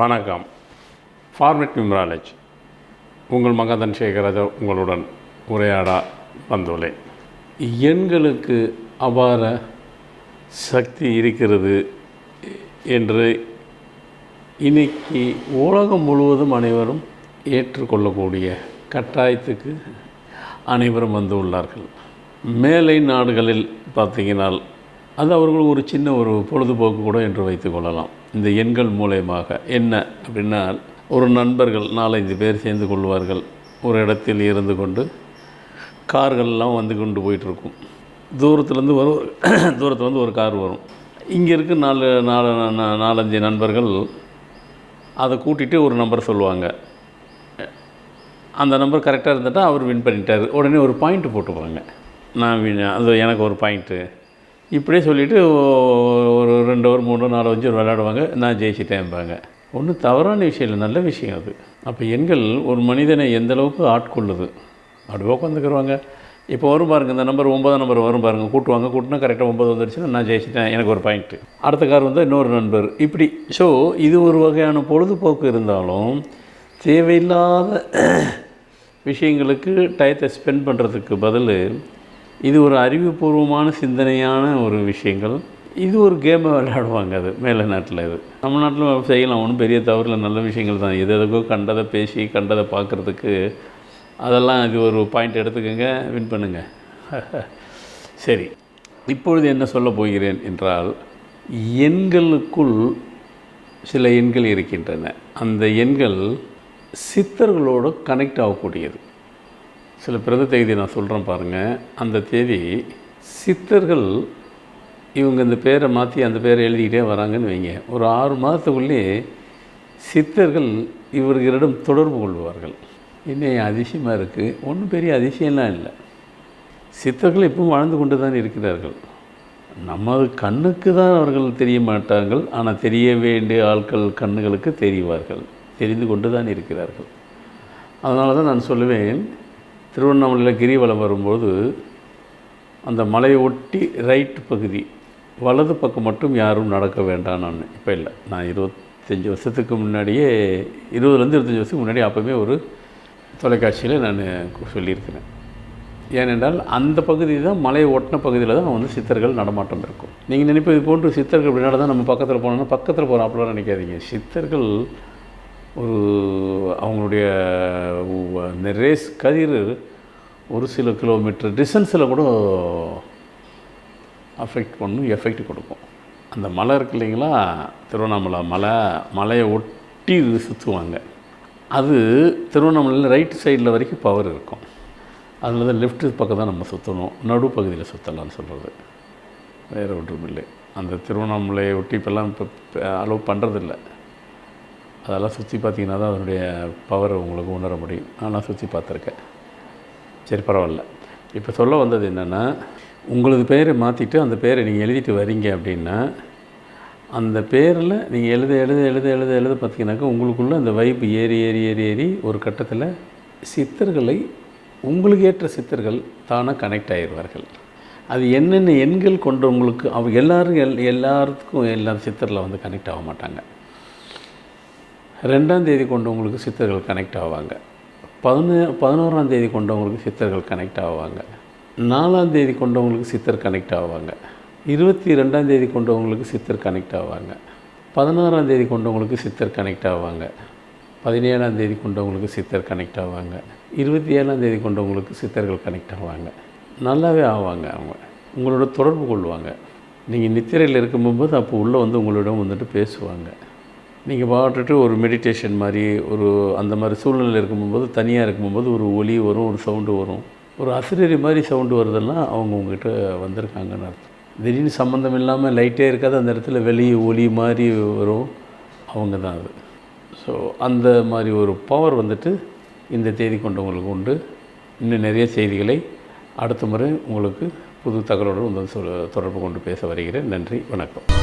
வணக்கம். Format numerology உங்கள் மகதன் சேகராஜா உங்களுடன் உரையாட வந்துள்ளேன். எண்களுக்கு அபார சக்தி இருக்கிறது என்று இன்னைக்கு உலகம் முழுவதும் அனைவரும் ஏற்றுக்கொள்ளக்கூடிய கட்டாயத்துக்கு அனைவரும் வந்து உள்ளார்கள். மேலை நாடுகளில் பார்த்திங்கன்னா அது அவர்கள் ஒரு சின்ன ஒரு பொழுதுபோக்கு கூட என்று வைத்துக்கொள்ளலாம். இந்த எண்கள் மூலயமாக என்ன அப்படின்னா, ஒரு நண்பர்கள் 4-5 பேர் சேர்ந்து கொள்வார்கள். ஒரு இடத்தில் இருந்து கொண்டு கார்கள்லாம் வந்து கொண்டு போயிட்டுருக்கும். தூரத்துலேருந்து வந்து ஒரு கார் வரும். இங்கே இருக்க 4-5 நண்பர்கள் அதை கூட்டிகிட்டு ஒரு நம்பர் சொல்லுவாங்க. அந்த நம்பர் கரெக்டாக இருந்துட்டால் அவர் வின் பண்ணிட்டார். உடனே ஒரு பாயிண்ட்டு போட்டுப்பாங்க. நான் அது எனக்கு ஒரு பாயிண்ட்டு இப்படியே சொல்லிவிட்டு ஒரு 2 ஓவர் 3 4 5 விளையாடுவாங்க. நான் ஜெயிச்சிட்டேன்பாங்க. ஒன்றும் தவறான விஷயம் இல்லை, நல்ல விஷயம் அது. அப்போ எண்கள் ஒரு மனிதனை எந்தளவுக்கு ஆட்கொள்ளுது. அப்படி உட்காந்துக்கிறவாங்க. இப்போ வரும் பாருங்கள், இந்த நம்பர் 9 நம்பர் வரும் பாருங்கள், கூட்டுனா கரெக்டாக 9 வந்துடுச்சுன்னா நான் ஜெயிச்சிட்டேன், எனக்கு ஒரு பாயிண்ட்டு. அடுத்த கார் வந்தால் இன்னொரு நண்பர் இப்படி. ஸோ இது ஒரு வகையான பொழுதுபோக்கு இருந்தாலும் தேவையில்லாத விஷயங்களுக்கு டயத்தை ஸ்பெண்ட் பண்ணுறதுக்கு பதில் இது ஒரு அறிவுபூர்வமான சிந்தனையான ஒரு விஷயங்கள். இது ஒரு கேமை விளையாடுவாங்க. அது மேலை நாட்டில், இது நம்ம நாட்டில் செய்யலாம். ஒன்றும் பெரிய தவறில் நல்ல விஷயங்கள் தான். எதுக்கோ கண்டதை பேசி கண்டதை பார்க்குறதுக்கு அதெல்லாம் இது ஒரு பாயிண்ட் எடுத்துக்கோங்க, வின் பண்ணுங்க. சரி, இப்பொழுது என்ன சொல்ல போகிறேன் என்றால், எண்களுக்குள் சில எண்கள் இருக்கின்றன. அந்த எண்கள் சித்தர்களோடு கனெக்ட் ஆகக்கூடியது. சில பிறந்த தேதி நான் சொல்கிறேன் பாருங்கள். அந்த தேதி சித்தர்கள் இவங்க இந்த பேரை மாற்றி அந்த பேரை எழுதிக்கிட்டே வராங்கன்னு வைங்க. ஒரு 6 மாதத்துக்குள்ளேயே சித்தர்கள் இவர்களிடம் தொடர்பு கொள்வார்கள். இன்னும் அதிசயமாக இருக்குது. ஒன்றும் பெரிய அதிசயம்லாம் இல்லை. சித்தர்கள் இப்பவும் வாழ்ந்து கொண்டு தான் இருக்கிறார்கள். நமது கண்ணுக்கு தான் அவர்கள் தெரிய மாட்டார்கள். ஆனால் தெரிய வேண்டிய ஆட்கள் கண்ணுகளுக்கு தெரிவார்கள். தெரிந்து கொண்டு தான் இருக்கிறார்கள். அதனால தான் நான் சொல்லுவேன், திருவண்ணாமலையில் கிரிவலம் வரும்போது அந்த மலையை ஒட்டி ரைட் பகுதி வலது பக்கம் மட்டும் யாரும் நடக்க வேண்டாம். நான் இப்போ இல்லை, நான் 25 வருஷத்துக்கு முன்னாடியே 20-25 வருஷத்துக்கு முன்னாடி அப்போவே ஒரு தொலைக்காட்சியில் நான் சொல்லியிருக்கிறேன். ஏனென்றால் அந்த பகுதி தான் மலையை ஒட்டின பகுதியில் தான் வந்து சித்தர்கள் நடமாட்டம் இருக்கும். நீங்கள் நினைப்பது போன்று சித்தர்கள் பின்னாடி தான் நம்ம பக்கத்தில் போனோம்னா பக்கத்தில் போகிறோம் அப்படிலாம் நினைக்காதீங்க. சித்தர்கள் ஒரு அவங்களுடைய ரேஸ் கதிர் ஒரு சில கிலோமீட்டர் டிஸ்டன்ஸில் கூட எஃபெக்ட் கொடுக்கும். அந்த மலை இருக்கு இல்லைங்களா, திருவண்ணாமலை மலையை ஒட்டி சுற்றுவாங்க. அது திருவண்ணாமலையில் ரைட் சைடில் வரைக்கும் பவர் இருக்கும். அதனால தான் லெஃப்ட் பக்கம் தான் நம்ம சுற்றணும், நடுப்பகுதியில் சுற்றலான்னு சொல்கிறது, வேறு ஒன்றும் இல்லை. அந்த திருவண்ணாமலையை ஒட்டி இப்போல்லாம் இப்போ அலோவ் பண்ணுறதில்ல. அதெல்லாம் சுற்றி பார்த்தீங்கன்னா தான் அதனுடைய பவரை உங்களுக்கு உணர முடியும். நான் சுற்றி பார்த்துருக்கேன். சரி, பரவாயில்ல. இப்போ சொல்ல வந்தது என்னென்னா, உங்களது பேரை மாற்றிட்டு அந்த பேரை நீங்கள் எழுதிட்டு வரீங்க அப்படின்னா, அந்த பேரில் நீங்கள் எழுத பார்த்தீங்கன்னாக்கா உங்களுக்குள்ளே அந்த வைப்பு ஏறி ஒரு கட்டத்தில் சித்தர்களை, உங்களுக்கு ஏற்ற சித்தர்கள் தானாக கனெக்ட் ஆகிடுவார்கள். அது என்னென்ன எண்கள் கொண்டவங்களுக்கு எல்லாருக்கும் எல்லா சித்தரில் வந்து கனெக்ட் ஆக மாட்டாங்க. 2ஆம் தேதி கொண்டவங்களுக்கு சித்தர்கள் கனெக்ட் ஆவாங்க. 11ஆம் தேதி கொண்டவங்களுக்கு சித்தர்கள் கனெக்ட் ஆவாங்க. 4ஆம் தேதி கொண்டவங்களுக்கு சித்தர் கனெக்ட் ஆவாங்க. 22ஆம் தேதி கொண்டவங்களுக்கு சித்தர் கனெக்ட் ஆவாங்க. 16ஆம் தேதி கொண்டவங்களுக்கு சித்தர் கனெக்ட் ஆவாங்க. 17ஆம் தேதி கொண்டவங்களுக்கு சித்தர் கனெக்ட் ஆவாங்க. 27ஆம் தேதி கொண்டவங்களுக்கு சித்தர்கள் கனெக்ட் ஆவாங்க. நல்லாவே ஆவாங்க. அவங்க உங்களோட தொடர்பு கொள்வாங்க. நீங்கள் நித்திரையில் இருக்கும்போது அப்போ உள்ளே வந்து உங்களிடம் வந்துட்டு பேசுவாங்க. நீங்கள் பாட்டுட்டு ஒரு மெடிடேஷன் மாதிரி ஒரு அந்த மாதிரி சூழ்நிலையில் இருக்கும்போது, தனியாக இருக்கும்போது ஒரு ஒலி வரும், ஒரு சவுண்டு வரும், ஒரு அசிரரி மாதிரி சவுண்டு வருதெல்லாம் அவங்க உங்கள்கிட்ட வந்திருக்காங்கன்னு அர்த்தம். திடீர்னு சம்மந்தம் இல்லாமல் லைட்டே இருக்காது, அந்த இடத்துல வெளியே ஒலி மாதிரி வரும், அவங்க தான் அது. ஸோ அந்த மாதிரி ஒரு பவர் வந்துட்டு இந்த தேதி கொண்டவங்களுக்கு உண்டு. இன்னும் நிறைய செய்திகளை அடுத்த முறை உங்களுக்கு புது தகவலோடு வந்து தொடர்பு கொண்டு பேச வருகிறேன். நன்றி, வணக்கம்.